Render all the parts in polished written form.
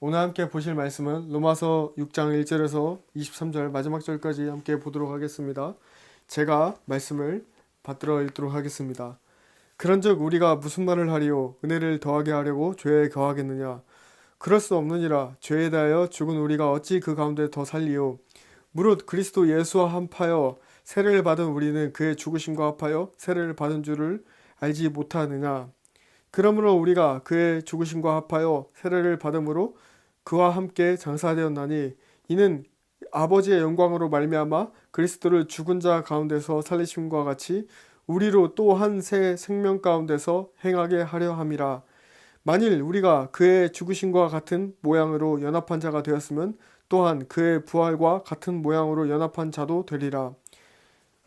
오늘 함께 보실 말씀은 로마서 6장 1절에서 23절 마지막 절까지 함께 보도록 하겠습니다. 제가 말씀을 받들어 읽도록 하겠습니다. 그런즉 우리가 무슨 말을 하리요? 은혜를 더하게 하려고 죄에 거하겠느냐? 그럴 수 없느니라. 죄에 대하여 죽은 우리가 어찌 그 가운데 더 살리요? 무릇 그리스도 예수와 합하여 세례를 받은 우리는 그의 죽으심과 합하여 세례를 받은 줄을 알지 못하느냐? 그러므로 우리가 그의 죽으심과 합하여 세례를 받음으로 그와 함께 장사되었나니 이는 아버지의 영광으로 말미암아 그리스도를 죽은 자 가운데서 살리심과 같이 우리로 또 한 새 생명 가운데서 행하게 하려 함이라. 만일 우리가 그의 죽으심과 같은 모양으로 연합한 자가 되었으면 또한 그의 부활과 같은 모양으로 연합한 자도 되리라.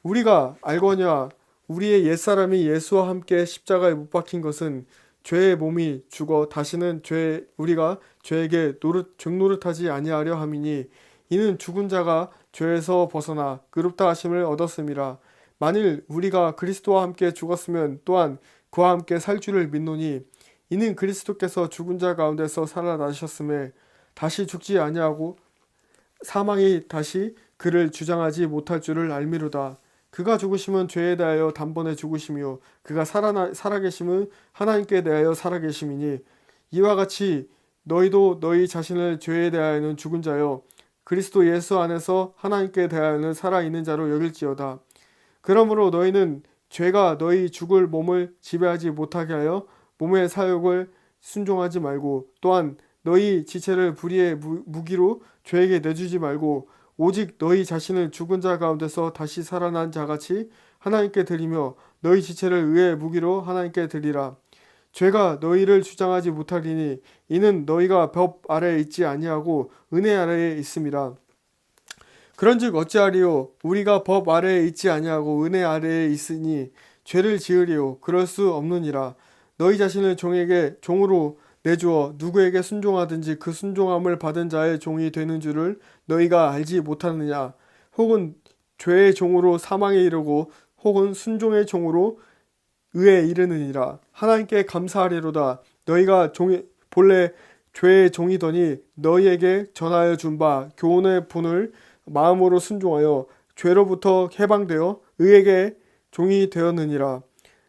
우리가 알거니와 우리의 옛사람이 예수와 함께 십자가에 못 박힌 것은 죄의 몸이 죽어 다시는 우리가 죄에게 종노릇하지 아니하려 함이니 이는 죽은 자가 죄에서 벗어나 의롭다 하심을 얻었음이라. 만일 우리가 그리스도와 함께 죽었으면 또한 그와 함께 살 줄을 믿노니 이는 그리스도께서 죽은 자 가운데서 살아나셨음에 다시 죽지 아니하고 사망이 다시 그를 주장하지 못할 줄을 알미로다. 그가 죽으심은 죄에 대하여 단번에 죽으심이요 그가 살아계심은 하나님께 대하여 살아계심이니 이와 같이 너희도 너희 자신을 죄에 대하여는 죽은 자요 그리스도 예수 안에서 하나님께 대하여는 살아있는 자로 여길지어다. 그러므로 너희는 죄가 너희 죽을 몸을 지배하지 못하게 하여 몸의 사욕을 순종하지 말고 또한 너희 지체를 불의의 무기로 죄에게 내주지 말고 오직 너희 자신을 죽은 자 가운데서 다시 살아난 자같이 하나님께 드리며 너희 지체를 의의 무기로 하나님께 드리라. 죄가 너희를 주장하지 못하리니 이는 너희가 법 아래에 있지 아니하고 은혜 아래에 있음이라. 그런즉 어찌하리요? 우리가 법 아래에 있지 아니하고 은혜 아래에 있으니 죄를 지으리요? 그럴 수 없느니라. 너희 자신을 종으로 내주어 누구에게 순종하든지 그 순종함을 받은 자의 종이 되는 줄을 너희가 알지 못하느냐? 혹은 죄의 종으로 사망에 이르고 혹은 순종의 종으로 의에 이르느니라. 하나님께 감사하리로다. 너희가 본래 죄의 종이더니 너희에게 전하여 준 바 교훈의 본을 마음으로 순종하여 죄로부터 해방되어 의에게 종이 되었느니라.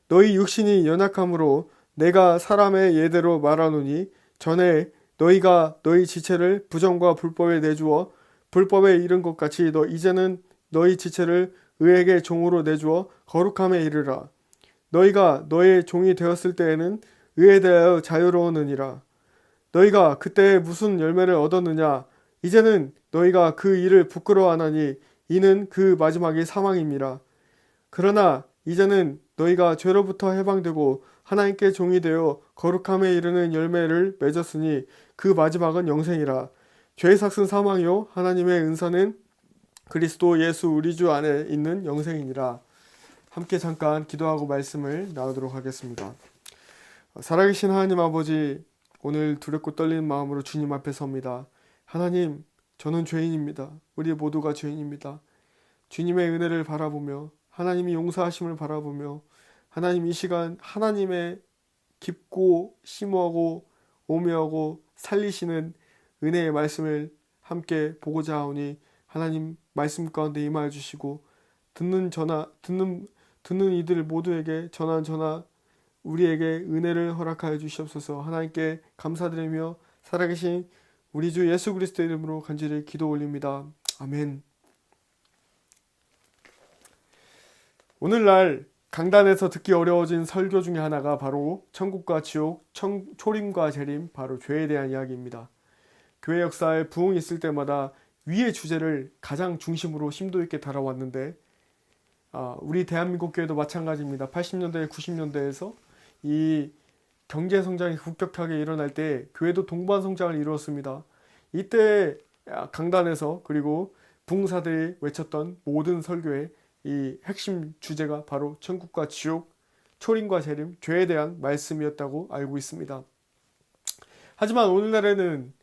너희 육신이 연약함으로 내가 사람의 예대로 말하노니 전에 너희가 너희 지체를 부정과 불법에 내주어 불법에 이른 것 같이 이제는 너희 지체를 의에게 종으로 내주어 거룩함에 이르라. 너희가 너의 종이 되었을 때에는 의에 대하여 자유로우느니라. 너희가 그때 무슨 열매를 얻었느냐? 이제는 너희가 그 일을 부끄러워하나니 이는 그 마지막이 사망임이라. 그러나 이제는 너희가 죄로부터 해방되고 하나님께 종이 되어 거룩함에 이르는 열매를 맺었으니 그 마지막은 영생이라. 죄의 삭은 사망이요 하나님의 은사는 그리스도 예수 우리 주 안에 있는 영생이니라. 함께 잠깐 기도하고 말씀을 나누도록 하겠습니다. 살아계신 하나님 아버지, 오늘 두렵고 떨리는 마음으로 주님 앞에 섭니다. 하나님, 저는 죄인입니다. 우리 모두가 죄인입니다. 주님의 은혜를 바라보며 하나님이 용서하심을 바라보며 하나님 이 시간 하나님의 깊고 심오하고 오묘하고 살리시는 은혜의 말씀을 함께 보고자 하오니 하나님 말씀 가운데 임하여 주시고 듣는 이들 모두에게 전하 우리에게 은혜를 허락하여 주시옵소서. 하나님께 감사드리며 살아계신 우리 주 예수 그리스도 이름으로 간절히 기도 올립니다. 아멘. 오늘날 강단에서 듣기 어려워진 설교 중에 하나가 바로 천국과 지옥, 초림과 재림, 바로 죄에 대한 이야기입니다. 교회 역사에 부흥이 있을 때마다 위의 주제를 가장 중심으로 심도 있게 다뤄왔는데 우리 대한민국 교회도 마찬가지입니다. 80년대, 90년대에서 이 경제 성장이 급격하게 일어날 때 교회도 동반 성장을 이루었습니다. 이때 강단에서 그리고 부흥사들이 외쳤던 모든 설교의 이 핵심 주제가 바로 천국과 지옥, 초림과 재림, 죄에 대한 말씀이었다고 알고 있습니다. 하지만 오늘날에는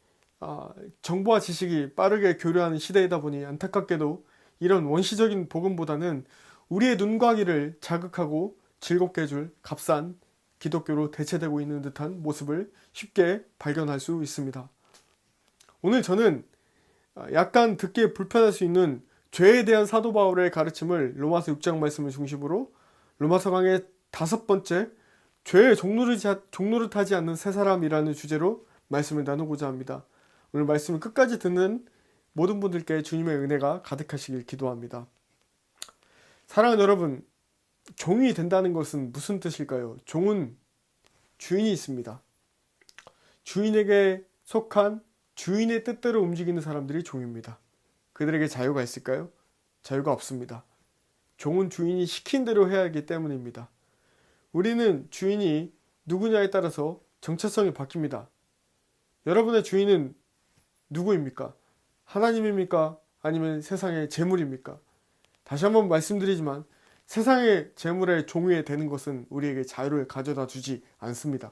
정보와 지식이 빠르게 교류하는 시대이다 보니 안타깝게도 이런 원시적인 복음보다는 우리의 눈과 귀를 자극하고 즐겁게 해줄 값싼 기독교로 대체되고 있는 듯한 모습을 쉽게 발견할 수 있습니다. 오늘 저는 약간 듣기에 불편할 수 있는 죄에 대한 사도 바울의 가르침을 로마서 6장 말씀을 중심으로 로마서 강의 5번째 죄의 종로를 타지 않는 새 사람이라는 주제로 말씀을 나누고자 합니다. 오늘 말씀을 끝까지 듣는 모든 분들께 주님의 은혜가 가득하시길 기도합니다. 사랑하는 여러분, 종이 된다는 것은 무슨 뜻일까요? 종은 주인이 있습니다. 주인에게 속한 주인의 뜻대로 움직이는 사람들이 종입니다. 그들에게 자유가 있을까요? 자유가 없습니다. 종은 주인이 시킨 대로 해야 하기 때문입니다. 우리는 주인이 누구냐에 따라서 정체성이 바뀝니다. 여러분의 주인은 누구입니까? 하나님입니까? 아니면 세상의 재물입니까? 다시 한번 말씀드리지만 세상의 재물의 종이 되는 것은 우리에게 자유를 가져다 주지 않습니다.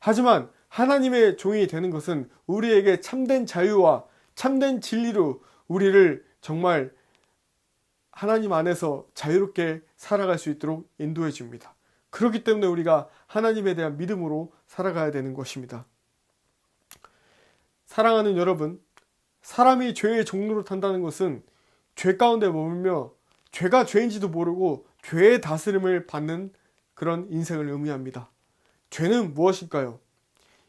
하지만 하나님의 종이 되는 것은 우리에게 참된 자유와 참된 진리로 우리를 정말 하나님 안에서 자유롭게 살아갈 수 있도록 인도해 줍니다. 그렇기 때문에 우리가 하나님에 대한 믿음으로 살아가야 되는 것입니다. 사랑하는 여러분, 사람이 죄의 종로를 탄다는 것은 죄 가운데 머물며 죄가 죄인지도 모르고 죄의 다스림을 받는 그런 인생을 의미합니다. 죄는 무엇일까요?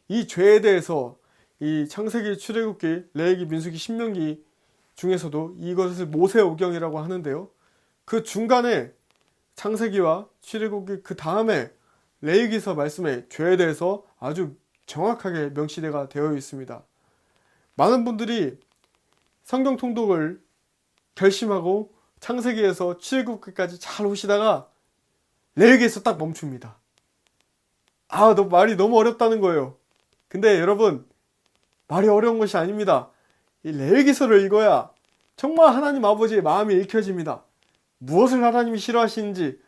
이 죄에 대해서 이 창세기, 출애굽기, 레위기, 민수기, 신명기 중에서도 이것을 모세오경이라고 하는데요. 그 중간에 창세기와 출애굽기 그 다음에 레위기서 말씀에 죄에 대해서 아주 정확하게 명시가 되어 있습니다. 많은 분들이 성경 통독을 결심하고 창세기에서 출애굽기까지 잘 오시다가 레위기에서 딱 멈춥니다. 말이 너무 어렵다는 거예요. 근데 여러분, 말이 어려운 것이 아닙니다. 이 레위기서를 읽어야 정말 하나님 아버지의 마음이 읽혀집니다. 무엇을 하나님이 싫어하시는지,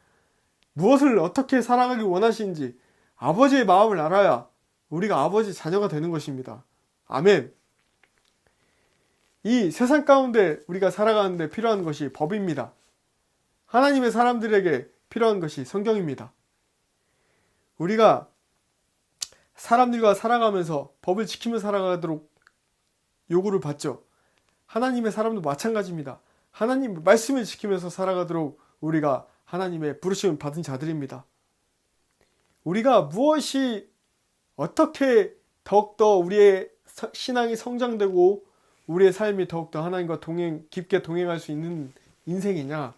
무엇을 어떻게 살아가기 원하시는지 아버지의 마음을 알아야 우리가 아버지 자녀가 되는 것입니다. 아멘. 이 세상 가운데 우리가 살아가는데 필요한 것이 법입니다. 하나님의 사람들에게 필요한 것이 성경입니다. 우리가 사람들과 살아가면서 법을 지키며 살아가도록 요구를 받죠. 하나님의 사람도 마찬가지입니다. 하나님 말씀을 지키면서 살아가도록 우리가 하나님의 부르심을 받은 자들입니다. 우리가 무엇이 어떻게 더욱더 우리의 신앙이 성장되고 우리의 삶이 더욱더 하나님과 깊게 동행할 수 있는 인생이냐?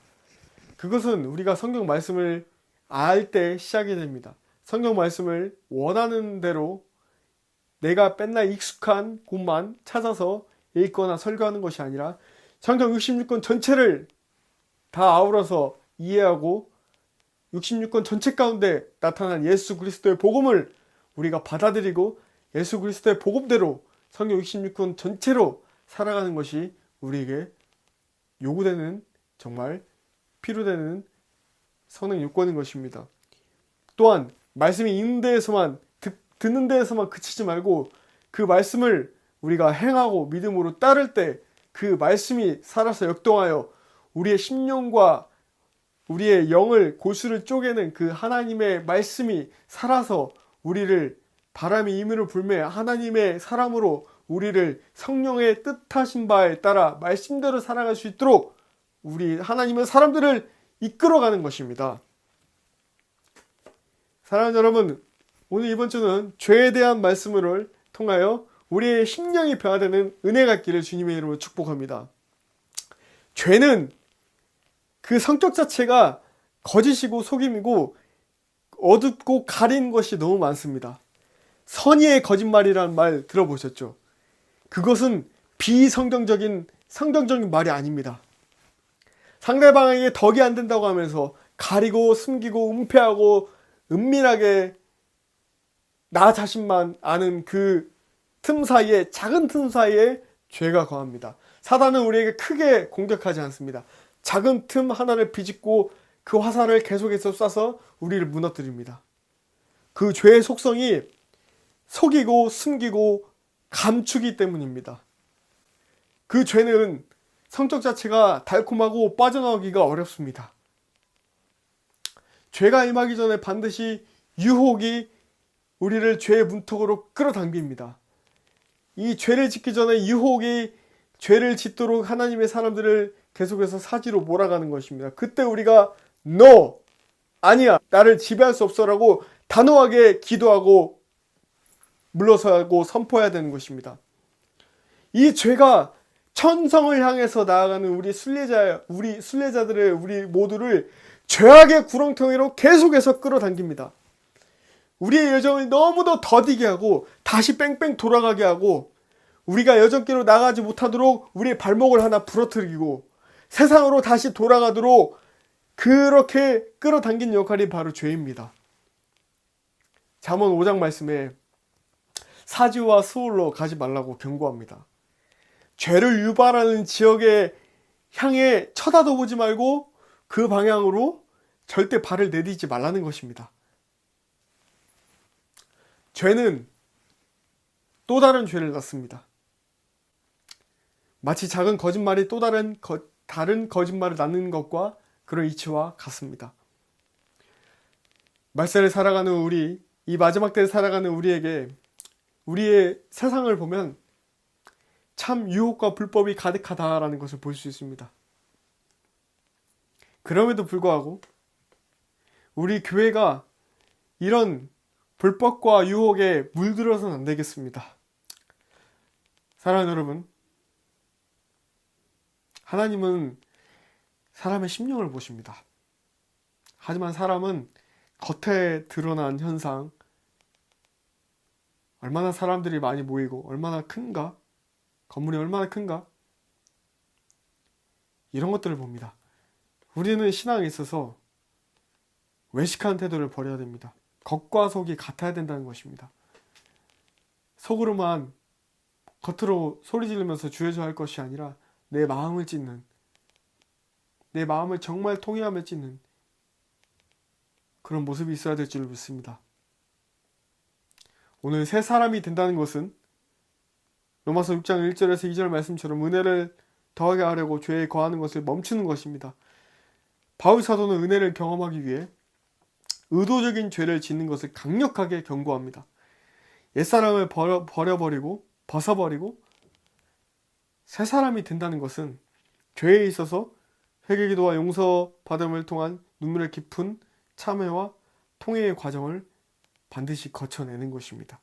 그것은 우리가 성경 말씀을 알 때 시작이 됩니다. 성경 말씀을 원하는 대로 내가 맨날 익숙한 곳만 찾아서 읽거나 설교하는 것이 아니라 성경 66권 전체를 다 아우러서 이해하고 66권 전체 가운데 나타난 예수 그리스도의 복음을 우리가 받아들이고 예수 그리스도의 복음대로 성경 66권 전체로 살아가는 것이 우리에게 요구되는, 정말 필요되는 선행 요건인 것입니다. 또한 말씀이 읽는 데에서만 듣는 데에서만 그치지 말고 그 말씀을 우리가 행하고 믿음으로 따를 때 그 말씀이 살아서 역동하여 우리의 심령과 우리의 영을 골수를 쪼개는 그 하나님의 말씀이 살아서 우리를 바람이 임의로 불매 하나님의 사람으로 우리를 성령의 뜻하신 바에 따라 말씀대로 살아갈 수 있도록 우리 하나님의 사람들을 이끌어가는 것입니다. 사랑하는 여러분, 오늘 이번 주는 죄에 대한 말씀을 통하여 우리의 심령이 변화되는 은혜가 있기를 주님의 이름으로 축복합니다. 죄는 그 성격 자체가 거짓이고 속임이고 어둡고 가린 것이 너무 많습니다. 선의의 거짓말이라는 말 들어보셨죠? 그것은 비성경적인 성경적인 말이 아닙니다. 상대방에게 덕이 안 된다고 하면서 가리고 숨기고 은폐하고 은밀하게 나 자신만 아는 그 틈 사이에, 작은 틈 사이에 죄가 거합니다. 사단은 우리에게 크게 공격하지 않습니다. 작은 틈 하나를 비집고 그 화살을 계속해서 쏴서 우리를 무너뜨립니다. 그 죄의 속성이 속이고 숨기고 감추기 때문입니다. 그 죄는 성격 자체가 달콤하고 빠져나오기가 어렵습니다. 죄가 임하기 전에 반드시 유혹이 우리를 죄의 문턱으로 끌어당깁니다. 이 죄를 짓기 전에 유혹이 죄를 짓도록 하나님의 사람들을 계속해서 사지로 몰아가는 것입니다. 그때 우리가 No! 아니야! 나를 지배할 수 없어라고 단호하게 기도하고 물러서야 하고 선포해야 되는 것입니다. 이 죄가 천성을 향해서 나아가는 우리 순례자들의 우리 모두를 죄악의 구렁텅이로 계속해서 끌어당깁니다. 우리의 여정을 너무도 더디게 하고 다시 뺑뺑 돌아가게 하고 우리가 여정길로 나가지 못하도록 우리의 발목을 하나 부러뜨리고 세상으로 다시 돌아가도록 그렇게 끌어당긴 역할이 바로 죄입니다. 잠언 5장 말씀에 사지와 스올로 가지 말라고 경고합니다. 죄를 유발하는 지역에 향해 쳐다도 보지 말고 그 방향으로 절대 발을 내딛지 말라는 것입니다. 죄는 또 다른 죄를 낳습니다. 마치 작은 거짓말이 또 다른 거짓말을 낳는 것과 그런 이치와 같습니다. 말세를 살아가는 우리, 이 마지막 때를 살아가는 우리에게 우리의 세상을 보면 참 유혹과 불법이 가득하다라는 것을 볼 수 있습니다. 그럼에도 불구하고 우리 교회가 이런 불법과 유혹에 물들어서는 안 되겠습니다. 사랑하는 여러분, 하나님은 사람의 심령을 보십니다. 하지만 사람은 겉에 드러난 현상, 얼마나 사람들이 많이 모이고 얼마나 큰가, 건물이 얼마나 큰가, 이런 것들을 봅니다. 우리는 신앙에 있어서 외식한 태도를 버려야 됩니다. 겉과 속이 같아야 된다는 것입니다. 속으로만 겉으로 소리 지르면서 주여주여 할 것이 아니라 내 마음을 찢는, 내 마음을 정말 통회하며 찢는 그런 모습이 있어야 될 줄 믿습니다. 오늘 새 사람이 된다는 것은 로마서 6장 1절에서 2절 말씀처럼 은혜를 더하게 하려고 죄에 거하는 것을 멈추는 것입니다. 바울 사도는 은혜를 경험하기 위해 의도적인 죄를 짓는 것을 강력하게 경고합니다. 옛사람을 버려버리고 벗어버리고 새 사람이 된다는 것은 죄에 있어서 회개기도와 용서받음을 통한 눈물의 깊은 참회와 통회의 과정을 반드시 거쳐내는 것입니다.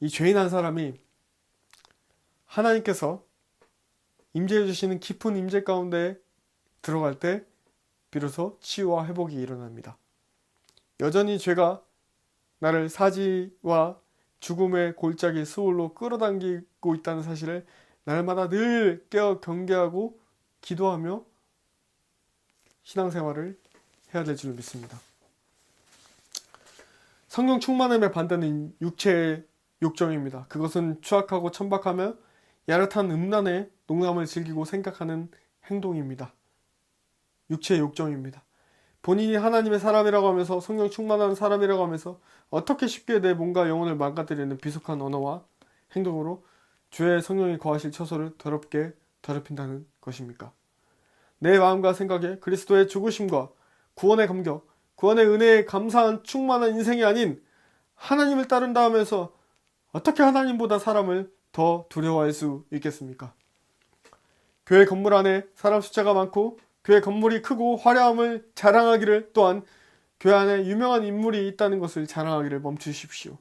이 죄인 한 사람이 하나님께서 임재해 주시는 깊은 임재 가운데 들어갈 때 비로소 치유와 회복이 일어납니다. 여전히 죄가 나를 사지와 죽음의 골짜기 스올로 끌어당기고 있다는 사실을 날마다 늘 깨어 경계하고 기도하며 신앙생활을 해야 될 줄 믿습니다. 성령 충만함의 반대는 육체의 욕정입니다. 그것은 추악하고 천박하며 야릇한 음란의 농담을 즐기고 생각하는 행동입니다. 육체의 욕정입니다. 본인이 하나님의 사람이라고 하면서 성령 충만한 사람이라고 하면서 어떻게 쉽게 내 몸과 영혼을 망가뜨리는 비속한 언어와 행동으로 주의 성령이 거하실 처소를 더럽힌다는 것입니까? 내 마음과 생각에 그리스도의 죽으심과 구원의 감격, 구원의 은혜에 감사한 충만한 인생이 아닌 하나님을 따른다 하면서 어떻게 하나님보다 사람을 더 두려워할 수 있겠습니까? 교회 건물 안에 사람 숫자가 많고 교회 건물이 크고 화려함을 자랑하기를, 또한 교회 안에 유명한 인물이 있다는 것을 자랑하기를 멈추십시오.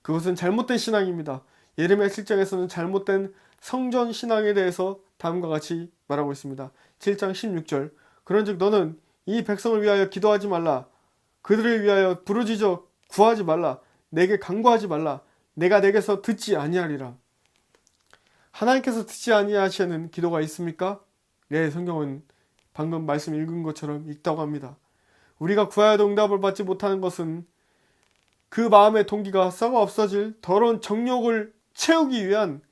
그것은 잘못된 신앙입니다. 예레미야 7장에서는 잘못된 성전 신앙에 대해서 다음과 같이 말하고 있습니다. 7장 16절, 그런즉 너는 이 백성을 위하여 기도하지 말라. 그들을 위하여 부르짖어 구하지 말라. 내게 간구하지 말라. 내가 내게서 듣지 아니하리라. 하나님께서 듣지 아니하시는 기도가 있습니까? 네, 성경은 방금 말씀 읽은 것처럼 있다고 합니다. 우리가 구하여도 응답을 받지 못하는 것은 그 마음의 동기가 썩어 없어질 더러운 정욕을 채우기 위한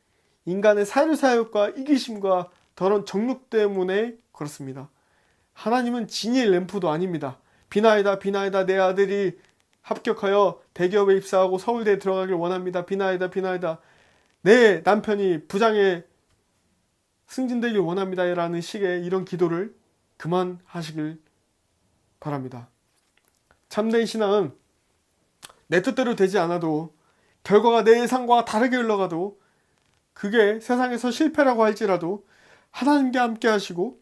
인간의 사유사욕과 이기심과 더러운 정욕 때문에 그렇습니다. 하나님은 진의 램프도 아닙니다. 비나이다 비나이다, 내 아들이 합격하여 대기업에 입사하고 서울대에 들어가길 원합니다. 비나이다 비나이다, 내 남편이 부장에 승진되길 원합니다 라는 식의 이런 기도를 그만하시길 바랍니다. 참된 신앙은 내 뜻대로 되지 않아도 결과가 내 예상과 다르게 흘러가도 그게 세상에서 실패라고 할지라도 하나님께 함께 하시고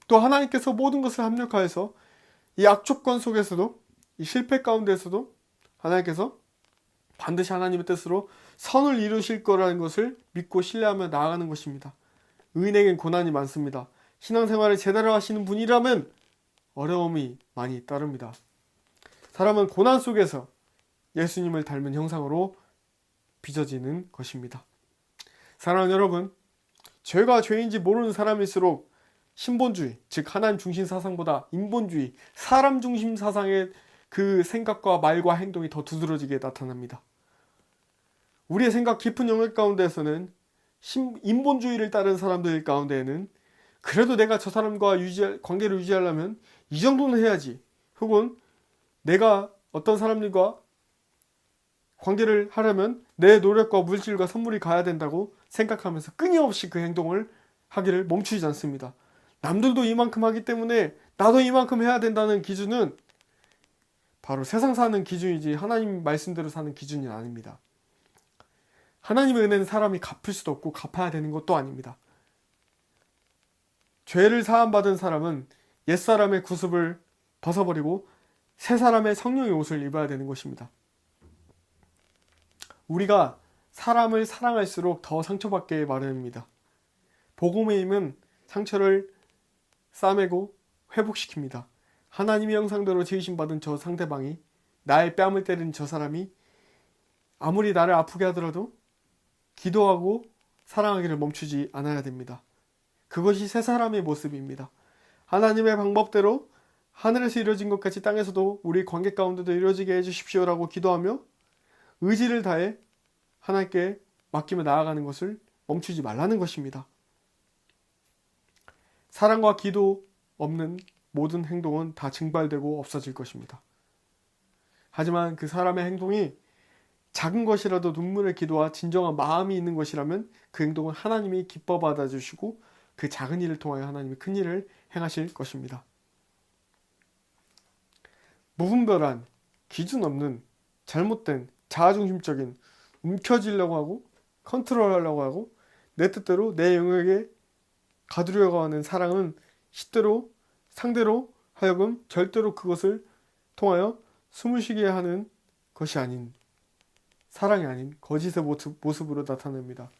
또 하나님께서 모든 것을 합력하여서 이 악조건 속에서도 이 실패 가운데서도 하나님께서 반드시 하나님의 뜻으로 선을 이루실 거라는 것을 믿고 신뢰하며 나아가는 것입니다. 의인에겐 고난이 많습니다. 신앙생활을 제대로 하시는 분이라면 어려움이 많이 따릅니다. 사람은 고난 속에서 예수님을 닮은 형상으로 빚어지는 것입니다. 사랑하는 여러분, 죄가 죄인지 모르는 사람일수록 신본주의, 즉 하나님 중심 사상보다 인본주의, 사람 중심 사상의 그 생각과 말과 행동이 더 두드러지게 나타납니다. 우리의 생각 깊은 영역 가운데에서는 인본주의를 따르는 사람들 가운데에는 그래도 내가 저 사람과 관계를 유지하려면 이 정도는 해야지, 혹은 내가 어떤 사람들과 관계를 하려면 내 노력과 물질과 선물이 가야 된다고 생각하면서 끊임없이 그 행동을 하기를 멈추지 않습니다. 남들도 이만큼 하기 때문에 나도 이만큼 해야 된다는 기준은 바로 세상 사는 기준이지 하나님 말씀대로 사는 기준이 아닙니다. 하나님의 은혜는 사람이 갚을 수도 없고 갚아야 되는 것도 아닙니다. 죄를 사함받은 사람은 옛사람의 구습을 벗어버리고 새 사람의 성령의 옷을 입어야 되는 것입니다. 우리가 사람을 사랑할수록 더 상처받게 마련입니다. 복음의 힘은 상처를 싸매고 회복시킵니다. 하나님의 형상대로 지으심받은 저 상대방이, 나의 뺨을 때리는 저 사람이 아무리 나를 아프게 하더라도 기도하고 사랑하기를 멈추지 않아야 됩니다. 그것이 새 사람의 모습입니다. 하나님의 방법대로 하늘에서 이루어진 것 같이 땅에서도 우리 관계 가운데도 이루어지게 해주십시오라고 기도하며 의지를 다해 하나님께 맡기며 나아가는 것을 멈추지 말라는 것입니다. 사랑과 기도 없는 모든 행동은 다 증발되고 없어질 것입니다. 하지만 그 사람의 행동이 작은 것이라도 눈물의 기도와 진정한 마음이 있는 것이라면 그 행동은 하나님이 기뻐 받아주시고 그 작은 일을 통하여 하나님이 큰 일을 행하실 것입니다. 무분별한, 기준 없는, 잘못된, 자아중심적인, 움켜쥐려고 하고 컨트롤하려고 하고 내 뜻대로 내 영역에 가두려고 하는 사랑은 시대로 상대로 하여금 절대로 그것을 통하여 숨을 쉬게 하는 것이 아닌, 사랑이 아닌 거짓의 모습으로 나타납니다.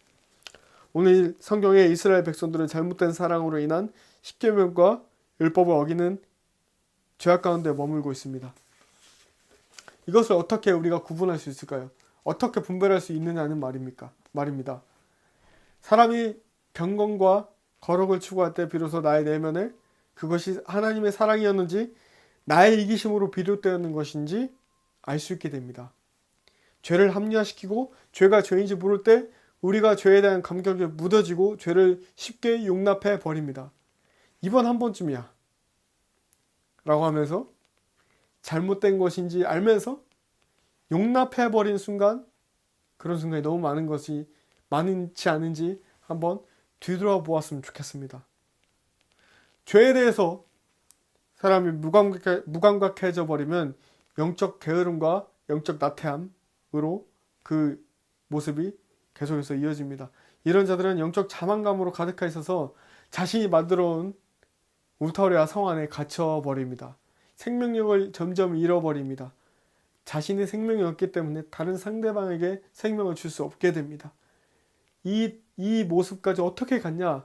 오늘 성경의 이스라엘 백성들은 잘못된 사랑으로 인한 십계명과 율법을 어기는 죄악 가운데 머물고 있습니다. 이것을 어떻게 우리가 구분할 수 있을까요? 어떻게 분별할 수 있느냐는 말입니다. 사람이 경건과 거룩을 추구할 때 비로소 나의 내면에 그것이 하나님의 사랑이었는지 나의 이기심으로 비롯되었는 것인지 알 수 있게 됩니다. 죄를 합리화시키고 죄가 죄인지 모를 때 우리가 죄에 대한 감격이 묻어지고 죄를 쉽게 용납해 버립니다. 이번 한 번쯤이야 라고 하면서 잘못된 것인지 알면서 용납해 버린 순간, 그런 순간이 너무 많은 것이 많지 않은지 한번 뒤돌아보았으면 좋겠습니다. 죄에 대해서 사람이 무감각해져 버리면 영적 게으름과 영적 나태함으로 그 모습이 계속해서 이어집니다. 이런 자들은 영적 자만감으로 가득해 있어서 자신이 만들어온 울타리와 성 안에 갇혀버립니다. 생명력을 점점 잃어버립니다. 자신의 생명이 없기 때문에 다른 상대방에게 생명을 줄 수 없게 됩니다. 이 모습까지 어떻게 갔냐?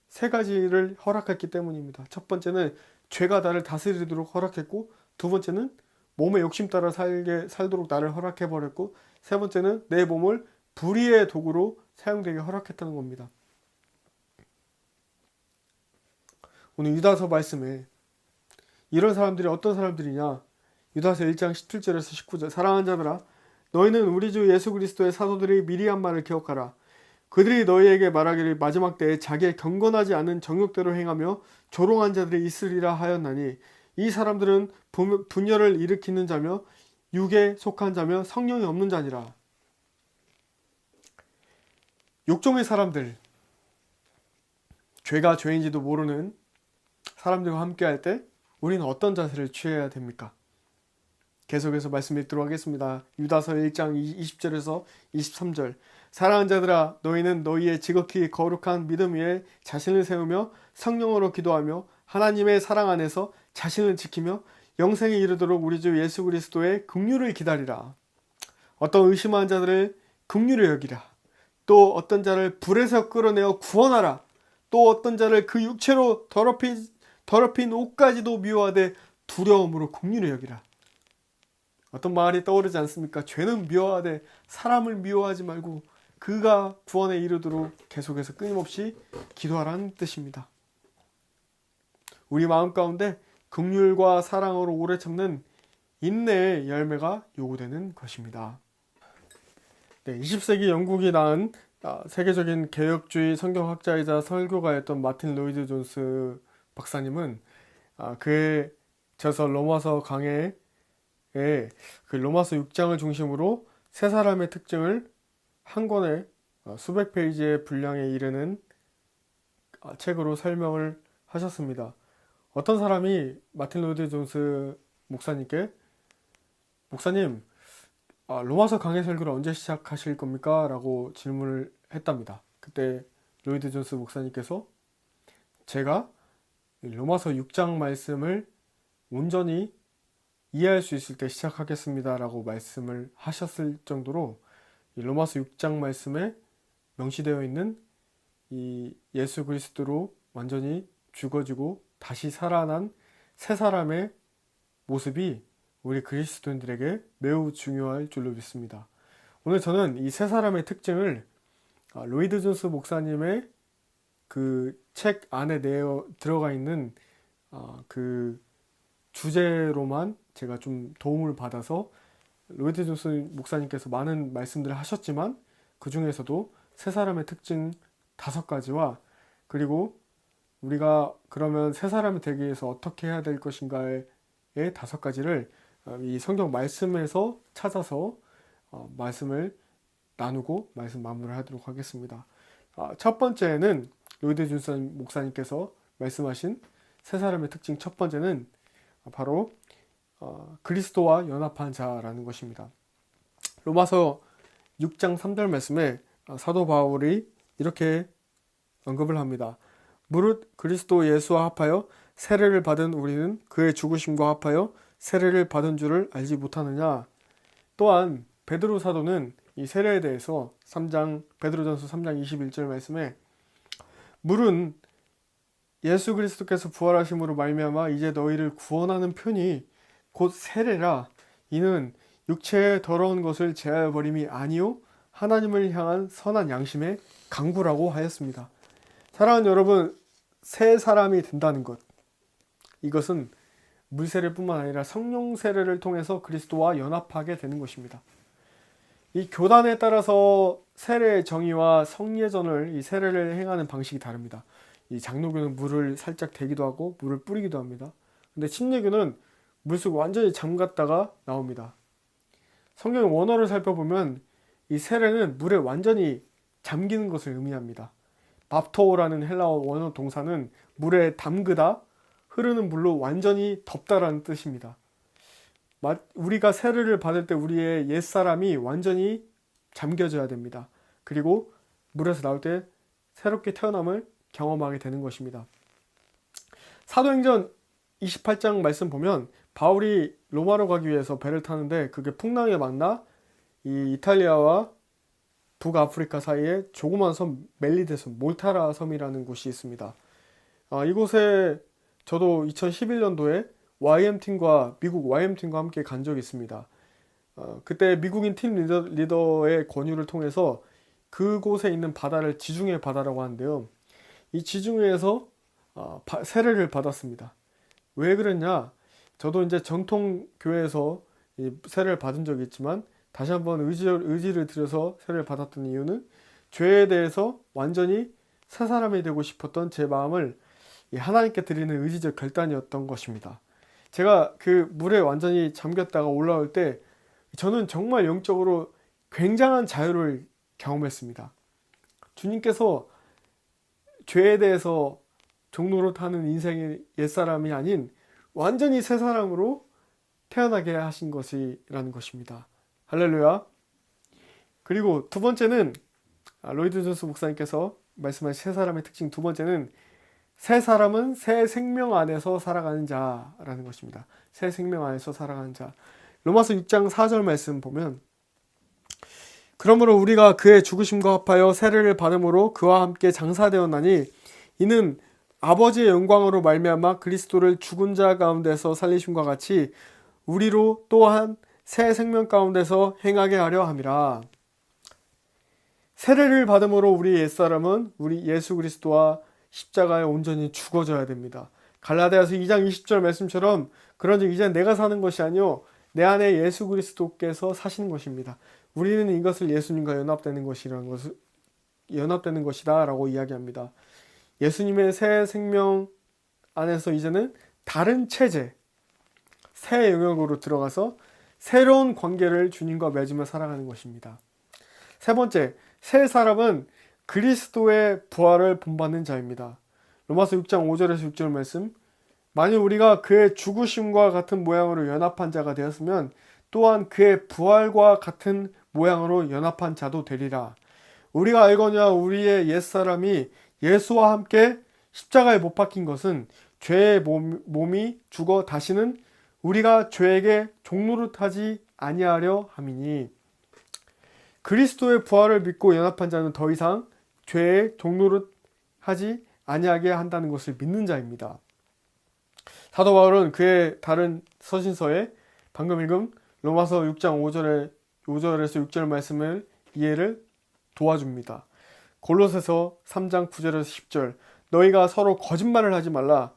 세 가지를 허락했기 때문입니다. 첫 번째는 죄가 나를 다스리도록 허락했고, 두 번째는 몸의 욕심 따라 살도록 나를 허락해버렸고, 세 번째는 내 몸을 불의의 도구로 사용되게 허락했다는 겁니다. 오늘 유다서 말씀에 이런 사람들이 어떤 사람들이냐? 유다서 1장 17절에서 19절. 사랑하는 자들아, 너희는 우리 주 예수 그리스도의 사도들이 미리 한 말을 기억하라. 그들이 너희에게 말하기를 마지막 때에 자기의 경건하지 않은 정욕대로 행하며 조롱한 자들이 있으리라 하였나니, 이 사람들은 분열을 일으키는 자며 육에 속한 자며 성령이 없는 자니라. 욕종의 사람들, 죄가 죄인지도 모르는 사람들과 함께 할 때 우리는 어떤 자세를 취해야 됩니까? 계속해서 말씀 읽도록 하겠습니다. 유다서 1장 20절에서 23절. 사랑하는 자들아, 너희는 너희의 지극히 거룩한 믿음 위에 자신을 세우며 성령으로 기도하며 하나님의 사랑 안에서 자신을 지키며 영생에 이르도록 우리 주 예수 그리스도의 긍휼을 기다리라. 어떤 의심하는 자들을 긍휼히 여기라. 또 어떤 자를 불에서 끌어내어 구원하라. 또 어떤 자를 그 육체로 더럽힌 옷까지도 미워하되 두려움으로 긍휼히 여기라. 어떤 말이 떠오르지 않습니까? 죄는 미워하되 사람을 미워하지 말고 그가 구원에 이르도록 계속해서 끊임없이 기도하라는 뜻입니다. 우리 마음 가운데 긍휼과 사랑으로 오래 참는 인내의 열매가 요구되는 것입니다. 20세기 영국이 낳은 세계적인 개혁주의 성경학자이자 설교가였던 마틴 로이드 존스 박사님은 그의 저서 로마서 강해에 그 로마서 6장을 중심으로 세 사람의 특징을 한 권에 수백 페이지의 분량에 이르는 책으로 설명을 하셨습니다. 어떤 사람이 마틴 로이드 존스 목사님께 목사님, 로마서 강해 설교를 언제 시작하실 겁니까? 라고 질문을 했답니다. 그때 로이드 존스 목사님께서 제가 로마서 6장 말씀을 온전히 이해할 수 있을 때 시작하겠습니다 라고 말씀을 하셨을 정도로 이 로마서 6장 말씀에 명시되어 있는 이 예수 그리스도로 완전히 죽어지고 다시 살아난 세 사람의 모습이 우리 그리스도인들에게 매우 중요할 줄로 믿습니다. 오늘 저는 이 세 사람의 특징을 로이드 존스 목사님의 그 책 안에 들어가 있는 그 주제로만 제가 좀 도움을 받아서 로이드 존스 목사님께서 많은 말씀들을 하셨지만 그 중에서도 세 사람의 특징 5가지와 그리고 우리가 그러면 세 사람이 되기 위해서 어떻게 해야 될 것인가의 5가지를 이 성경 말씀에서 찾아서 말씀을 나누고 말씀 마무리를 하도록 하겠습니다. 첫 번째는 로이드 존스 목사님께서 말씀하신 세 사람의 특징 첫 번째는 바로 그리스도와 연합한 자라는 것입니다. 로마서 6장 3절 말씀에 사도 바울이 이렇게 언급을 합니다. 무릇 그리스도 예수와 합하여 세례를 받은 우리는 그의 죽으심과 합하여 세례를 받은 줄을 알지 못하느냐. 또한 베드로 사도는 이 세례에 대해서 베드로전서 3장 21절 말씀에 물은 예수 그리스도께서 부활하심으로 말미암아 이제 너희를 구원하는 편이 곧 세례라. 이는 육체의 더러운 것을 제하여 버림이 아니요 하나님을 향한 선한 양심의 강구라고 하였습니다. 사랑하는 여러분, 새 사람이 된다는 것, 이것은 물세례뿐만 아니라 성령 세례를 통해서 그리스도와 연합하게 되는 것입니다. 이 교단에 따라서 세례의 정의와 성례전을 이 세례를 행하는 방식이 다릅니다. 이 장로교는 물을 살짝 대기도 하고 물을 뿌리기도 합니다. 근데 침례교는 물속 완전히 잠갔다가 나옵니다. 성경의 원어를 살펴보면 이 세례는 물에 완전히 잠기는 것을 의미합니다. 밥토라는 헬라어 원어 동사는 물에 담그다, 흐르는 물로 완전히 덮다라는 뜻입니다. 우리가 세례를 받을 때 우리의 옛사람이 완전히 잠겨져야 됩니다. 그리고 물에서 나올 때 새롭게 태어남을 경험하게 되는 것입니다. 사도행전 28장 말씀 보면 바울이 로마로 가기 위해서 배를 타는데 그게 풍랑에 만나 이 이탈리아와 북아프리카 사이에 조그만 섬 멜리데 섬, 몰타라 섬이라는 곳이 있습니다. 이곳에 저도 2011년도에 미국 YM팀과 함께 간 적이 있습니다. 그때 미국인 팀 리더의 권유를 통해서 그곳에 있는 바다를 지중해 바다라고 하는데요. 이 지중해에서 세례를 받았습니다. 왜 그랬냐? 저도 이제 정통 교회에서 세례를 받은 적이 있지만 다시 한번 의지를 들여서 세례를 받았던 이유는 죄에 대해서 완전히 새 사람이 되고 싶었던 제 마음을 하나님께 드리는 의지적 결단이었던 것입니다. 제가 그 물에 완전히 잠겼다가 올라올 때 저는 정말 영적으로 굉장한 자유를 경험했습니다. 주님께서 죄에 대해서 종로로 타는 인생의 옛사람이 아닌 완전히 새 사람으로 태어나게 하신 것이라는 것입니다. 할렐루야. 그리고 두 번째는 로이드 존스 목사님께서 말씀하신 새 사람의 특징 두 번째는 새 사람은 새 생명 안에서 살아가는 자라는 것입니다. 새 생명 안에서 살아가는 자. 로마서 6장 4절 말씀 보면 그러므로 우리가 그의 죽으심과 합하여 세례를 받음으로 그와 함께 장사되었나니 이는 아버지의 영광으로 말미암아 그리스도를 죽은 자 가운데서 살리심과 같이 우리로 또한 새 생명 가운데서 행하게 하려 함이라. 세례를 받음으로 우리 옛사람은 우리 예수 그리스도와 십자가에 온전히 죽어져야 됩니다. 갈라디아서 2장 20절 말씀처럼 그런즉 이제 내가 사는 것이 아니요 내 안에 예수 그리스도께서 사시는 것입니다. 우리는 이것을 예수님과 연합되는 것이다라고 이야기합니다. 예수님의 새 생명 안에서 이제는 다른 체제, 새 영역으로 들어가서 새로운 관계를 주님과 맺으며 살아가는 것입니다. 세 번째, 새 사람은 그리스도의 부활을 본받는 자입니다. 로마서 6장 5절에서 6절 말씀 만일 우리가 그의 죽으심과 같은 모양으로 연합한 자가 되었으면 또한 그의 부활과 같은 모양으로 연합한 자도 되리라. 우리가 알거니와 우리의 옛사람이 예수와 함께 십자가에 못 박힌 것은 죄의 몸이 죽어 다시는 우리가 죄에게 종노릇하지 아니하려 함이니 그리스도의 부활을 믿고 연합한 자는 더 이상 죄의 종노릇하지 아니하게 한다는 것을 믿는 자입니다. 사도 바울은 그의 다른 서신서에 방금 읽은 로마서 6장 5절에서 6절 말씀을 이해를 도와줍니다. 골로새서 3장 9절에서 10절 너희가 서로 거짓말을 하지 말라.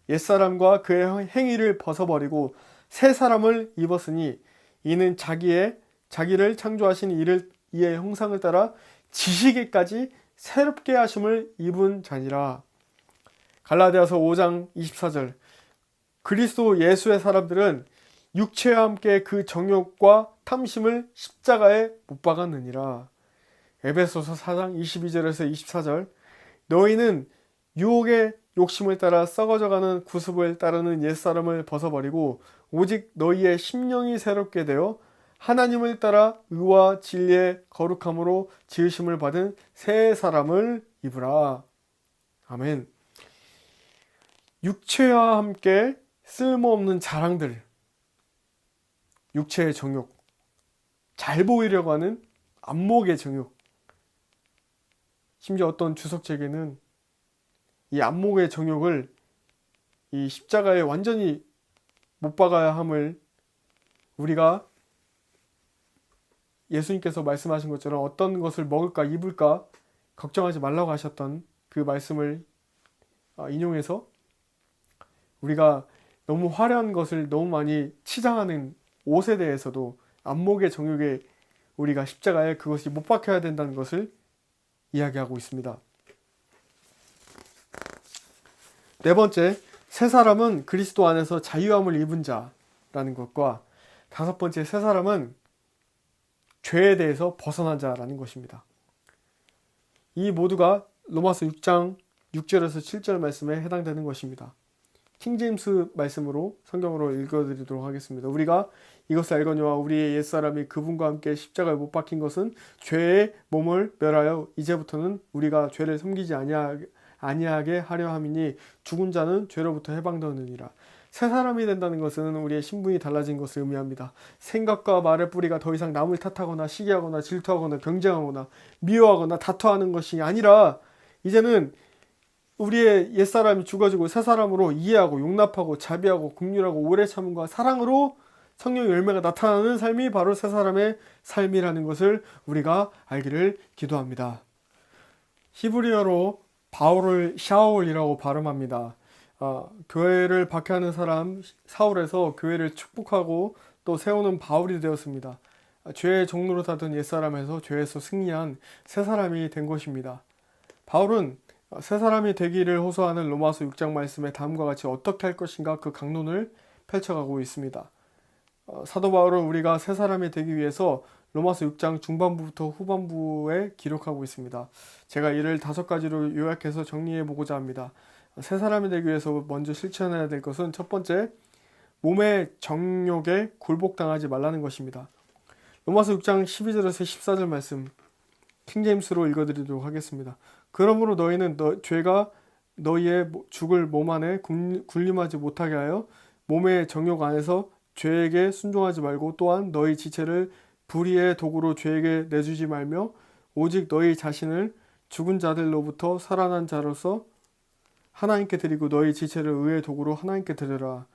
옛사람과 그의 행위를 벗어버리고 새 사람을 입었으니 이는 자기를 창조하신 이의 형상을 따라 지시기까지 새롭게 하심을 입은 자니라. 갈라디아서 5장 24절 그리스도 예수의 사람들은 육체와 함께 그 정욕과 탐심을 십자가에 못 박았느니라. 에베소서 4장 22절에서 24절 너희는 유혹의 욕심을 따라 썩어져가는 구습을 따르는 옛사람을 벗어버리고 오직 너희의 심령이 새롭게 되어 하나님을 따라 의와 진리의 거룩함으로 지으심을 받은 새 사람을 입으라. 아멘. 육체와 함께 쓸모없는 자랑들, 육체의 정욕, 잘 보이려고 하는 안목의 정욕, 심지어 어떤 주석책에는 이 안목의 정욕을 이 십자가에 완전히 못 박아야 함을 우리가 예수님께서 말씀하신 것처럼 어떤 것을 먹을까 입을까 걱정하지 말라고 하셨던 그 말씀을 인용해서 우리가 너무 화려한 것을 너무 많이 치장하는 옷에 대해서도 안목의 정욕에 우리가 십자가에 그것이 못 박혀야 된다는 것을 이야기하고 있습니다. 네 번째, 새 사람은 그리스도 안에서 자유함을 입은 자라는 것과 다섯 번째, 새 사람은 죄에 대해서 벗어난 자라는 것입니다. 이 모두가 로마서 6장 6절에서 7절 말씀에 해당되는 것입니다. 킹제임스 말씀으로 성경으로 읽어드리도록 하겠습니다. 우리가 이것을 알거니와 우리의 옛사람이 그분과 함께 십자가에 못 박힌 것은 죄의 몸을 멸하여 이제부터는 우리가 죄를 섬기지 아니하게 하려 함이니 죽은 자는 죄로부터 해방되느니라. 새 사람이 된다는 것은 우리의 신분이 달라진 것을 의미합니다. 생각과 말의 뿌리가 더 이상 남을 탓하거나 시기하거나 질투하거나 경쟁하거나 미워하거나 다투하는 것이 아니라 이제는 우리의 옛사람이 죽어지고 새 사람으로 이해하고 용납하고 자비하고 긍휼하고 오래 참음과 사랑으로 성령의 열매가 나타나는 삶이 바로 새 사람의 삶이라는 것을 우리가 알기를 기도합니다. 히브리어로 바울을 샤울이라고 발음합니다. 교회를 박해하는 사람 사울에서 교회를 축복하고 또 세우는 바울이 되었습니다. 죄의 종로로 타던 옛사람에서 죄에서 승리한 새 사람이 된 것입니다. 바울은 새 사람이 되기를 호소하는 로마서 6장 말씀에 다음과 같이 어떻게 할 것인가 그 강론을 펼쳐가고 있습니다. 사도 바울은 우리가 새 사람이 되기 위해서 로마서 6장 중반부부터 후반부에 기록하고 있습니다. 제가 이를 5가지로 요약해서 정리해 보고자 합니다. 새 사람이 되기 위해서 먼저 실천해야 될 것은 첫 번째, 몸의 정욕에 굴복당하지 말라는 것입니다. 로마서 6장 12절에서 14절 말씀 킹제임스로 읽어드리도록 하겠습니다. 그러므로 너희는 죄가 너희의 죽을 몸 안에 군림하지 못하게 하여 몸의 정욕 안에서 죄에게 순종하지 말고, 또한 너희 지체를 불의의 도구로 죄에게 내주지 말며 오직 너희 자신을 죽은 자들로부터 살아난 자로서 하나님께 드리고 너희 지체를 의의 도구로 하나님께 드리라.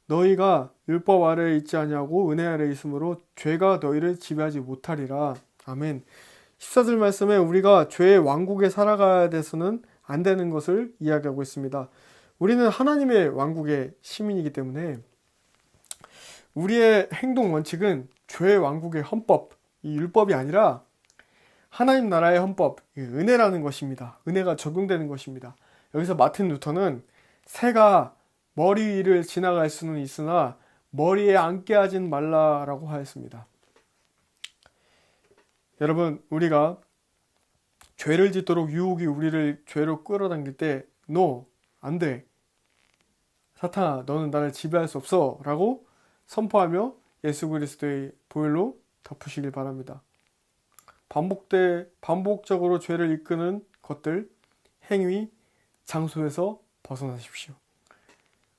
너희가 율법 아래에 있지 아니하고 은혜 아래에 있으므로 죄가 너희를 지배하지 못하리라. 아멘. 14절 말씀에 우리가 죄의 왕국에 살아가야 돼서는 안 되는 것을 이야기하고 있습니다. 우리는 하나님의 왕국의 시민이기 때문에 우리의 행동 원칙은 죄의 왕국의 헌법, 이 율법이 아니라 하나님 나라의 헌법, 은혜라는 것입니다. 은혜가 적용되는 것입니다. 여기서 마틴 루터는 새가 머리 위를 지나갈 수는 있으나 머리에 앉게 하진 말라라고 하였습니다. 여러분, 우리가 죄를 짓도록 유혹이 우리를 죄로 끌어당길 때 No, 안 돼. 사탄아, 너는 나를 지배할 수 없어 라고 선포하며 예수 그리스도의 보혈로 덮으시길 바랍니다. 반복적으로 죄를 이끄는 것들, 행위, 장소에서 벗어나십시오.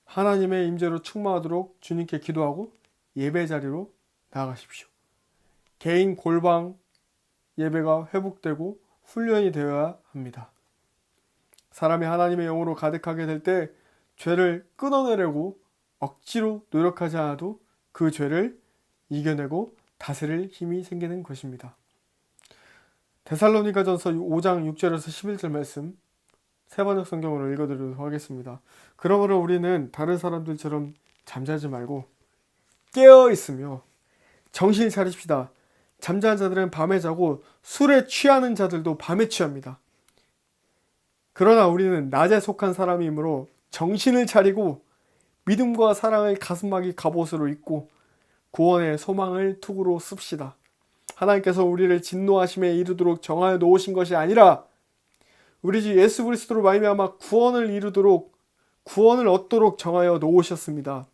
하나님의 임재로 충만하도록 주님께 기도하고 예배 자리로 나아가십시오. 개인 골방 예배가 회복되고 훈련이 되어야 합니다. 사람이 하나님의 영으로 가득하게 될 때 죄를 끊어내려고 억지로 노력하지 않아도 그 죄를 이겨내고 다스릴 힘이 생기는 것입니다. 데살로니가전서 5장 6절에서 11절 말씀 세번역 성경으로 읽어드리도록 하겠습니다. 그러므로 우리는 다른 사람들처럼 잠자지 말고 깨어 있으며 정신을 차립시다. 잠자는 자들은 밤에 자고 술에 취하는 자들도 밤에 취합니다. 그러나 우리는 낮에 속한 사람이므로 정신을 차리고 믿음과 사랑을 가슴막이 갑옷으로 입고 구원의 소망을 투구로 씁시다. 하나님께서 우리를 진노하심에 이르도록 정하여 놓으신 것이 아니라 우리 주 예수 그리스도로 말미암아 구원을 얻도록 정하여 놓으셨습니다.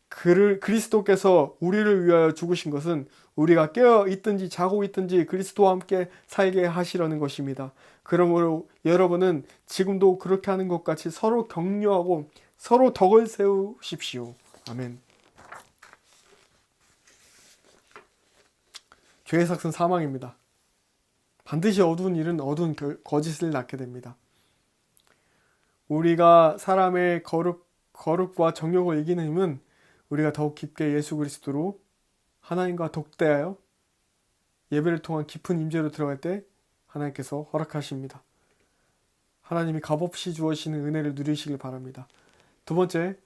그리스도께서 우리를 위하여 죽으신 것은 우리가 깨어 있든지 자고 있든지 그리스도와 함께 살게 하시려는 것입니다. 그러므로 여러분은 지금도 그렇게 하는 것 같이 서로 격려하고 서로 덕을 세우십시오. 아멘. 죄의 삭은 사망입니다. 반드시 어두운 일은 어두운 거짓을 낳게 됩니다. 우리가 사람의 거룩과 정욕을 이기는 힘은 우리가 더욱 깊게 예수 그리스도로 하나님과 독대하여 예배를 통한 깊은 임재로 들어갈 때 하나님께서 허락하십니다. 하나님이 값없이 주어지는 은혜를 누리시길 바랍니다. 두 번째,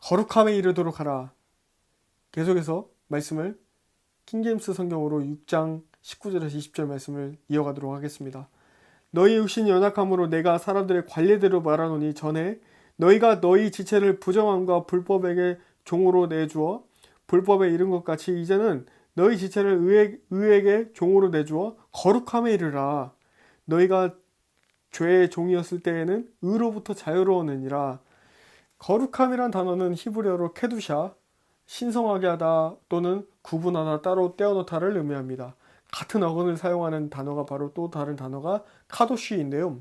거룩함에 이르도록 하라. 계속해서 말씀을 킹제임스 성경으로 6장 19절에서 20절 말씀을 이어가도록 하겠습니다. 너희 육신이 연약함으로 내가 사람들의 관례대로 말하노니 전에 너희가 너희 지체를 부정함과 불법에게 종으로 내주어 불법에 이른 것 같이 이제는 너희 지체를 의에게 종으로 내주어 거룩함에 이르라. 너희가 죄의 종이었을 때에는 의로부터 자유로웠느니라. 거룩함이란 단어는 히브리어로 케두샤, 신성하게 하다 또는 구분하다, 따로 떼어놓다를 의미합니다. 같은 어근을 사용하는 단어가 바로 또 다른 단어가 카도시인데요.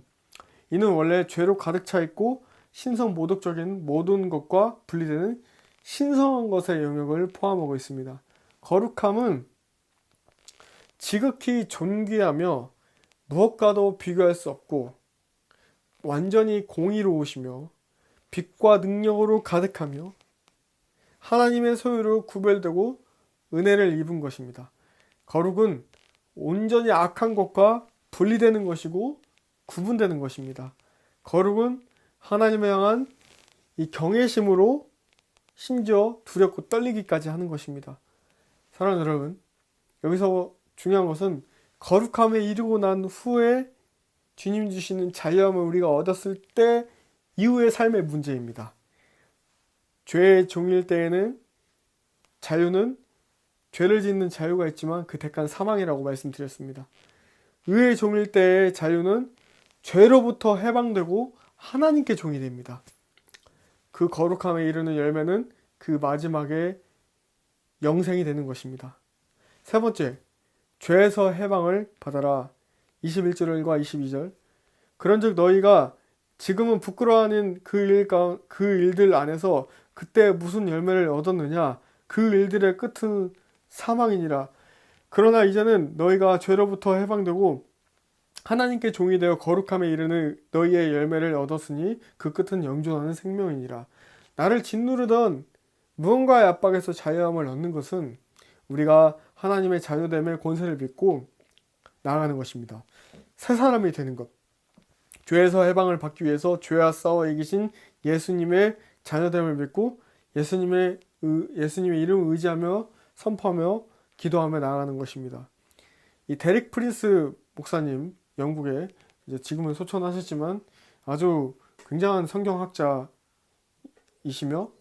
이는 원래 죄로 가득 차 있고 신성 모독적인 모든 것과 분리되는 신성한 것의 영역을 포함하고 있습니다. 거룩함은 지극히 존귀하며 무엇과도 비교할 수 없고 완전히 공의로우시며 빛과 능력으로 가득하며 하나님의 소유로 구별되고 은혜를 입은 것입니다. 거룩은 온전히 악한 것과 분리되는 것이고 구분되는 것입니다. 거룩은 하나님을 향한 이 경외심으로 심지어 두렵고 떨리기까지 하는 것입니다. 사랑하는 여러분, 여기서 중요한 것은 거룩함에 이르고 난 후에 주님 주시는 자유함을 우리가 얻었을 때 이후의 삶의 문제입니다. 죄의 종일 때에는 자유는 죄를 짓는 자유가 있지만 그 대가는 사망이라고 말씀드렸습니다. 의의 종일 때의 자유는 죄로부터 해방되고 하나님께 종이 됩니다. 그 거룩함에 이르는 열매는 그 마지막에 영생이 되는 것입니다. 세 번째, 죄에서 해방을 받아라. 21절과 22절. 그런즉 너희가 지금은 부끄러워하는 그 일들 안에서 그때 무슨 열매를 얻었느냐? 그 일들의 끝은 사망이니라. 그러나 이제는 너희가 죄로부터 해방되고 하나님께 종이 되어 거룩함에 이르는 너희의 열매를 얻었으니 그 끝은 영존하는 생명이니라. 나를 짓누르던 무언가의 압박에서 자유함을 얻는 것은 우리가 하나님의 자유됨의 권세를 믿고 나아가는 것입니다. 새 사람이 되는 것. 죄에서 해방을 받기 위해서 죄와 싸워 이기신 예수님의 자녀됨을 믿고 예수님의 이름을 의지하며 선포하며 기도하며 나아가는 것입니다. 이 데릭 프린스 목사님, 영국에 이제 지금은 소천하셨지만 아주 굉장한 성경학자이시며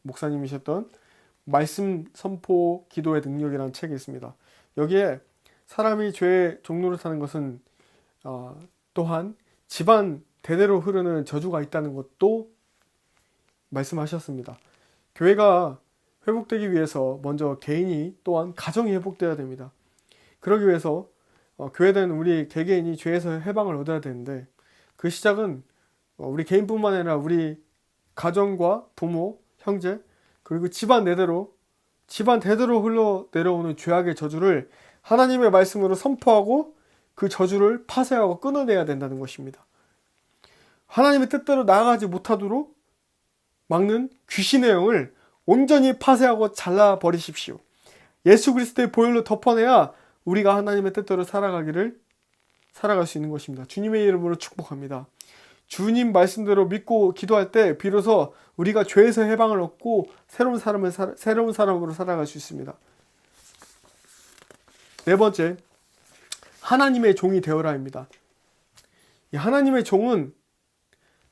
목사님이셨던 말씀 선포 기도의 능력이라는 책이 있습니다. 여기에 사람이 죄의 종로를 타는 것은 또한 집안 대대로 흐르는 저주가 있다는 것도 말씀하셨습니다. 교회가 회복되기 위해서 먼저 개인이 또한 가정이 회복되어야 됩니다. 그러기 위해서 교회된 우리 개개인이 죄에서 해방을 얻어야 되는데 그 시작은 우리 개인뿐만 아니라 우리 가정과 부모, 형제 그리고 집안 대대로 흘러 내려오는 죄악의 저주를 하나님의 말씀으로 선포하고 그 저주를 파쇄하고 끊어내야 된다는 것입니다. 하나님의 뜻대로 나아가지 못하도록 막는 귀신의 영을 온전히 파쇄하고 잘라버리십시오. 예수 그리스도의 보혈로 덮어내야 우리가 하나님의 뜻대로 살아갈 수 있는 것입니다. 주님의 이름으로 축복합니다. 주님 말씀대로 믿고 기도할 때 비로소 우리가 죄에서 해방을 얻고 새로운 사람으로 살아갈 수 있습니다. 네 번째, 하나님의 종이 되어라입니다. 이 하나님의 종은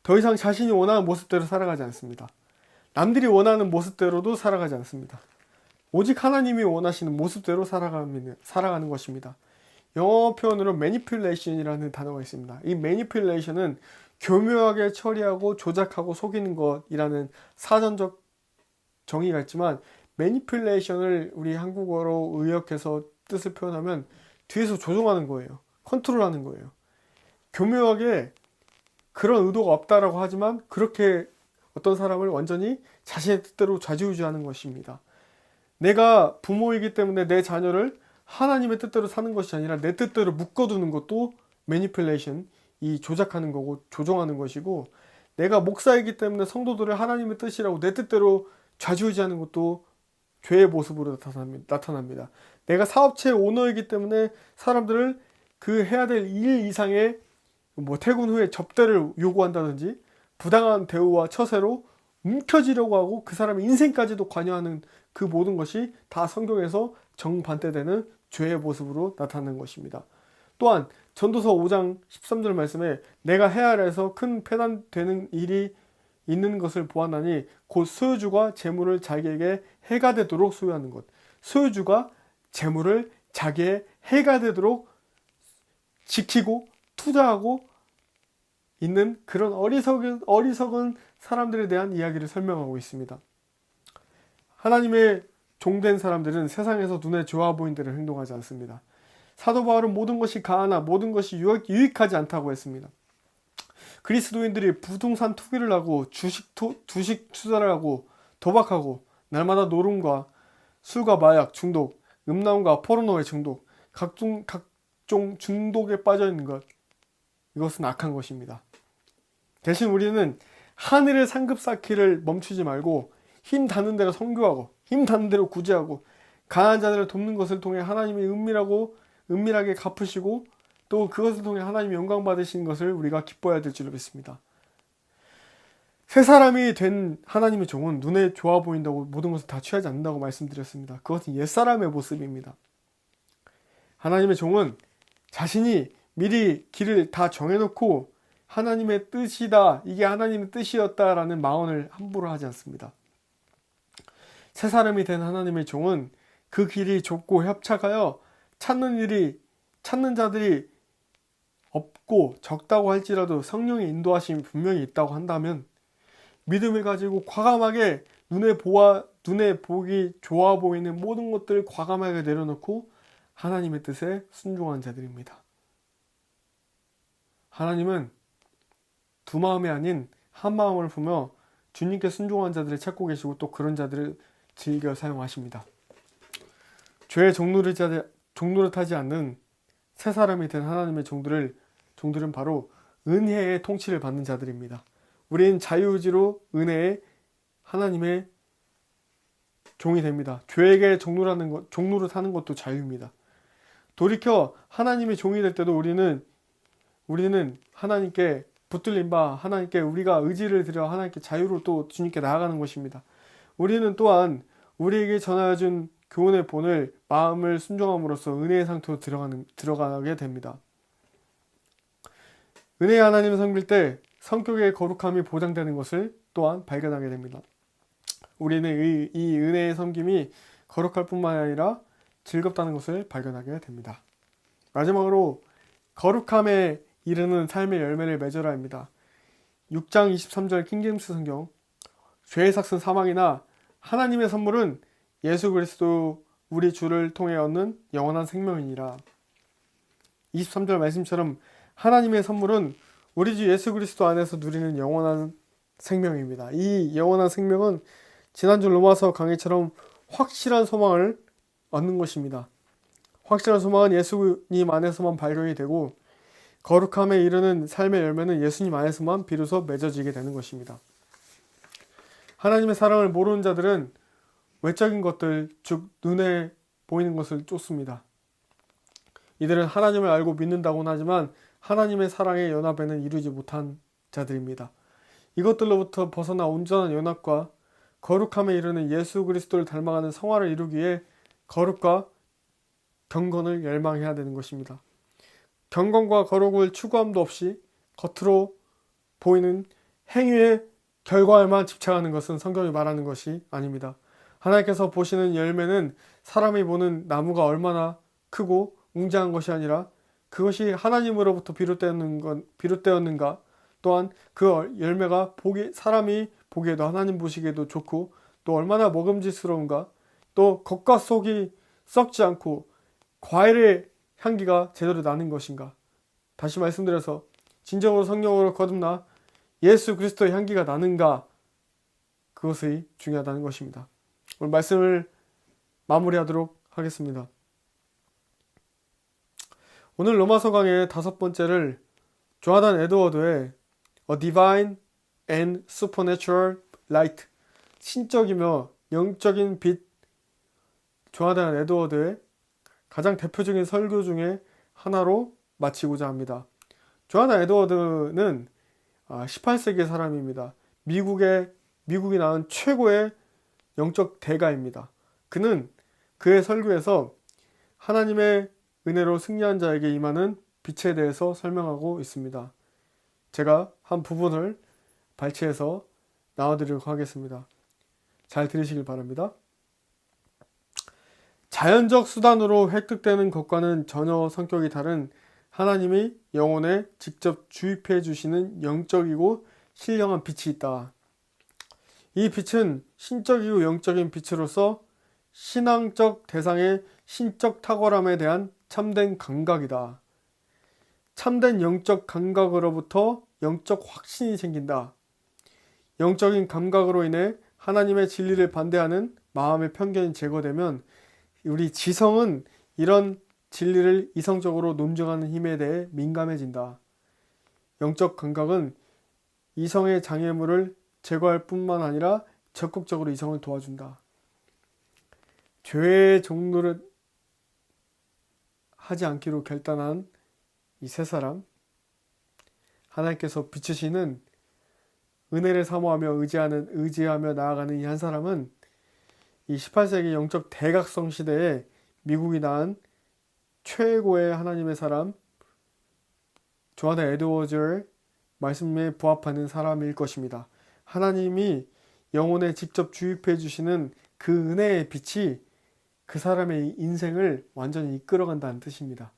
더 이상 자신이 원하는 모습대로 살아가지 않습니다. 남들이 원하는 모습대로도 살아가지 않습니다. 오직 하나님이 원하시는 모습대로 살아가는 것입니다. 영어 표현으로 manipulation이라는 단어가 있습니다. 이 manipulation은 교묘하게 처리하고 조작하고 속이는 것이라는 사전적 정의가 있지만 manipulation을 우리 한국어로 의역해서 뜻을 표현하면 뒤에서 조종하는 거예요. 컨트롤하는 거예요. 교묘하게 그런 의도가 없다라고 하지만 그렇게 어떤 사람을 완전히 자신의 뜻대로 좌지우지하는 것입니다. 내가 부모이기 때문에 내 자녀를 하나님의 뜻대로 사는 것이 아니라 내 뜻대로 묶어두는 것도 매니플레이션, 이 조작하는 거고 조종하는 것이고, 내가 목사이기 때문에 성도들을 하나님의 뜻이라고 내 뜻대로 좌지우지하는 것도 죄의 모습으로 나타납니다. 내가 사업체 오너이기 때문에 사람들을 그 해야 될 일 이상의 퇴근 후에 접대를 요구한다든지 부당한 대우와 처세로 움켜쥐려고 하고 그 사람의 인생까지도 관여하는 그 모든 것이 다 성경에서 정반대되는 죄의 모습으로 나타나는 것입니다. 또한 전도서 5장 13절 말씀에 내가 헤아려서 큰 패단되는 일이 있는 것을 보았나니 곧 소유주가 재물을 자기에게 해가 되도록 소유하는 것. 소유주가 재물을 자기의 해가 되도록 지키고 투자하고 있는 그런 어리석은 사람들에 대한 이야기를 설명하고 있습니다. 하나님의 종된 사람들은 세상에서 눈에 좋아 보이는 대로 행동하지 않습니다. 사도 바울은 모든 것이 가하나 모든 것이 유익하지 않다고 했습니다. 그리스도인들이 부동산 투기를 하고 주식 투자를 하고 도박하고 날마다 노름과 술과 마약 중독, 음란과 포르노의 중독, 각종 중독에 빠져 있는 것, 이것은 악한 것입니다. 대신 우리는 하늘의 상급 쌓기를 멈추지 말고 힘 닿는 대로 선교하고 힘 닿는 대로 구제하고 가난한 자들을 돕는 것을 통해 하나님이 은밀하게 갚으시고 또 그것을 통해 하나님이 영광 받으시는 것을 우리가 기뻐해야 될 줄로 믿습니다. 새 사람이 된 하나님의 종은 눈에 좋아 보인다고 모든 것을 다 취하지 않는다고 말씀드렸습니다. 그것은 옛사람의 모습입니다. 하나님의 종은 자신이 미리 길을 다 정해놓고 하나님의 뜻이다, 이게 하나님의 뜻이었다라는 마언을 함부로 하지 않습니다. 새 사람이 된 하나님의 종은 그 길이 좁고 협착하여 찾는 자들이 없고 적다고 할지라도 성령의 인도하심이 분명히 있다고 한다면 믿음을 가지고 과감하게 눈에 보기 좋아 보이는 모든 것들을 과감하게 내려놓고 하나님의 뜻에 순종한 자들입니다. 하나님은 두 마음이 아닌 한 마음을 품어 주님께 순종한 자들을 찾고 계시고 또 그런 자들을 즐겨 사용하십니다. 죄의 종노릇하지 않는 새 사람이 된 하나님의 종들은 바로 은혜의 통치를 받는 자들입니다. 우리는 자유의지로 은혜의 하나님의 종이 됩니다. 죄에게 종노릇하는 것도 자유입니다. 돌이켜 하나님의 종이 될 때도 우리는 하나님께 붙들린 바 하나님께 우리가 의지를 들여 하나님께 자유로 또 주님께 나아가는 것입니다. 우리는 또한 우리에게 전하여 준 교훈의 본을 마음을 순종함으로써 은혜의 상태로 들어가게 됩니다. 은혜의 하나님을 섬길 때 성격의 거룩함이 보장되는 것을 또한 발견하게 됩니다. 우리는 이 은혜의 섬김이 거룩할 뿐만 아니라 즐겁다는 것을 발견하게 됩니다. 마지막으로 거룩함에 이르는 삶의 열매를 맺어라 합니다. 6장 23절 킹제임스 성경, 죄의 삭은 사망이나 하나님의 선물은 예수 그리스도 우리 주를 통해 얻는 영원한 생명이니라. 23절 말씀처럼 하나님의 선물은 우리 주 예수 그리스도 안에서 누리는 영원한 생명입니다. 이 영원한 생명은 지난주 로마서 강의처럼 확실한 소망을 얻는 것입니다. 확실한 소망은 예수님 안에서만 발견이 되고 거룩함에 이르는 삶의 열매는 예수님 안에서만 비로소 맺어지게 되는 것입니다. 하나님의 사랑을 모르는 자들은 외적인 것들, 즉 눈에 보이는 것을 쫓습니다. 이들은 하나님을 알고 믿는다고는 하지만 하나님의 사랑의 연합에는 이루지 못한 자들입니다. 이것들로부터 벗어나 온전한 연합과 거룩함에 이르는 예수 그리스도를 닮아가는 성화를 이루기 위해 거룩과 경건을 열망해야 되는 것입니다. 경건과 거룩을 추구함도 없이 겉으로 보이는 행위의 결과에만 집착하는 것은 성경이 말하는 것이 아닙니다. 하나님께서 보시는 열매는 사람이 보는 나무가 얼마나 크고 웅장한 것이 아니라 그것이 하나님으로부터 비롯되었는가, 또한 그 열매가 사람이 보기에도 하나님 보시기에도 좋고 또 얼마나 먹음직스러운가, 또 겉과 속이 썩지 않고 과일의 향기가 제대로 나는 것인가. 다시 말씀드려서 진정으로 성령으로 거듭나 예수 그리스도의 향기가 나는가, 그것이 중요하다는 것입니다. 오늘 말씀을 마무리하도록 하겠습니다. 오늘 로마서 강의 5번째를 조나단 에드워드의 A Divine and Supernatural Light, 신적이며 영적인 빛, 조나단 에드워드의 가장 대표적인 설교 중에 하나로 마치고자 합니다. 조나단 에드워드는 18세기의 사람입니다. 미국이 낳은 최고의 영적 대가입니다. 그는 그의 설교에서 하나님의 은혜로 승리한 자에게 임하는 빛에 대해서 설명하고 있습니다. 제가 한 부분을 발췌해서 나와드리도록 하겠습니다. 잘 들으시길 바랍니다. 자연적 수단으로 획득되는 것과는 전혀 성격이 다른 하나님이 영혼에 직접 주입해 주시는 영적이고 신령한 빛이 있다. 이 빛은 신적이고 영적인 빛으로서 신앙적 대상의 신적 탁월함에 대한 참된 감각이다. 참된 영적 감각으로부터 영적 확신이 생긴다. 영적인 감각으로 인해 하나님의 진리를 반대하는 마음의 편견이 제거되면 우리 지성은 이런 진리를 이성적으로 논증하는 힘에 대해 민감해진다. 영적 감각은 이성의 장애물을 제거할 뿐만 아니라 적극적으로 이성을 도와준다. 죄의 종노릇 하지 않기로 결단한 이 세 사람, 하나님께서 비추시는 은혜를 사모하며 의지하며 나아가는 이 한 사람은 이 18세기 영적 대각성 시대에 미국이 낳은 최고의 하나님의 사람, 조나단 에드워즈의 말씀에 부합하는 사람일 것입니다. 하나님이 영혼에 직접 주입해 주시는 그 은혜의 빛이 그 사람의 인생을 완전히 이끌어간다는 뜻입니다.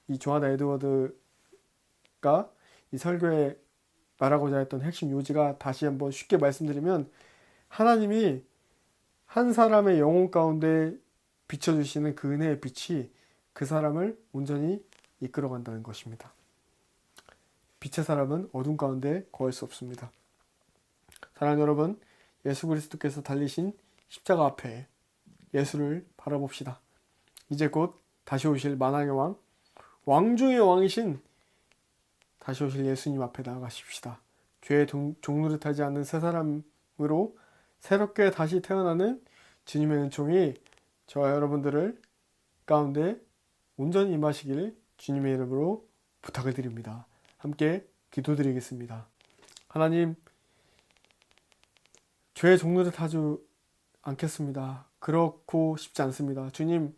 이 조나단 에드워드가 이 설교에 말하고자 했던 핵심 요지가 다시 한번 쉽게 말씀드리면, 하나님이 한 사람의 영혼 가운데 비춰주시는 그 은혜의 빛이 그 사람을 온전히 이끌어간다는 것입니다. 빛의 사람은 어둠 가운데 거할 수 없습니다. 사랑하는 여러분, 예수 그리스도께서 달리신 십자가 앞에 예수를 바라봅시다. 이제 곧 다시 오실 만왕의 왕, 왕 중의 왕이신 다시 오실 예수님 앞에 나아가십시다. 죄의 종노릇 하지 않는 새 사람으로 새롭게 다시 태어나는 주님의 은총이 저와 여러분들을 가운데 온전히 임하시길 주님의 이름으로 부탁을 드립니다. 함께 기도드리겠습니다. 하나님, 죄의 종노릇 하지 않겠습니다. 그렇고 싶지 않습니다. 주님,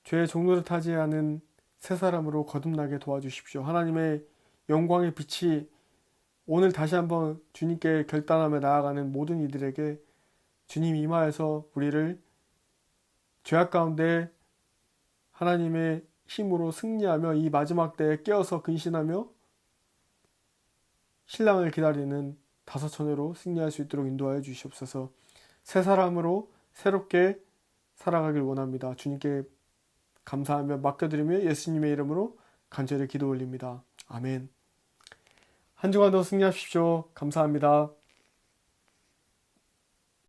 죄의 종노릇 하지 않은 새 사람으로 거듭나게 도와주십시오. 하나님의 영광의 빛이 오늘 다시 한번 주님께 결단하며 나아가는 모든 이들에게 주님 임하여서 우리를 죄악 가운데 하나님의 힘으로 승리하며 이 마지막 때에 깨어서 근신하며 신랑을 기다리는 다섯 처녀로 승리할 수 있도록 인도하여 주시옵소서. 새 사람으로 새롭게 살아가길 원합니다. 주님께 감사하며 맡겨드리며 예수님의 이름으로 간절히 기도 올립니다. 아멘. 한 주간도 승리하십시오. 감사합니다.